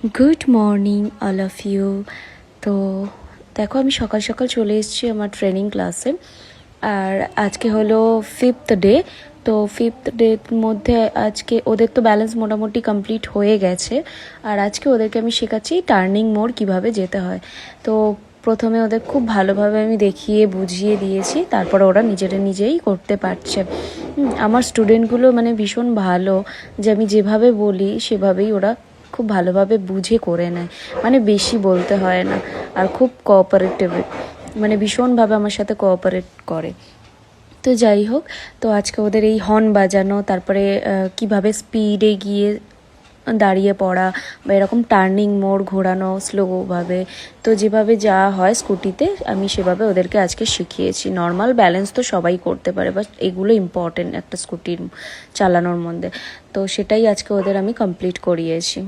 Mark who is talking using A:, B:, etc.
A: Good morning all of you. তো দেখো, আমি সকাল সকাল চলে এসেছি আমার ট্রেনিং ক্লাসে। আর আজকে হলো 5th ডে। তো 5th ডের মধ্যে আজকে ওদের তো ব্যালেন্স মোটামুটি কমপ্লিট হয়ে গেছে। আর আজকে ওদেরকে আমি শেখাচ্ছি টার্নিং মোড় কিভাবে যেতে হয়। তো প্রথমে ওদের খুব ভালোভাবে আমি দেখিয়ে বুঝিয়ে দিয়েছি, তারপরে ওরা নিজেই করতে পারছে। আমার স্টুডেন্টগুলো মানে ভীষণ ভালো, যে আমি যেভাবে বলি সেভাবেই ওরা খুব ভালোভাবে বুঝে করে নেয়, মানে বেশি বলতে হয় না। আর খুব কোঅপারেটিভ, মানে ভীষণভাবে আমার সাথে কোঅপারেট করে। তো যাই হোক, তো আজকে ওদের এই হর্ন বাজানো, তারপরে কিভাবে স্পিডে গিয়ে দাঁড়িয়ে পড়া বা এরকম টার্নিং মোড় ঘোরানো স্লোভাবে, তো যেভাবে যা হয় স্কুটিতে আমি সেভাবে ওদেরকে আজকে শিখিয়েছি। নর্মাল ব্যালেন্স তো সবাই করতে পারে, বাট এগুলো ইম্পর্টেন্ট একটা স্কুটির চালানোর মধ্যে। তো সেটাই আজকে ওদের আমি কমপ্লিট করিয়েছি।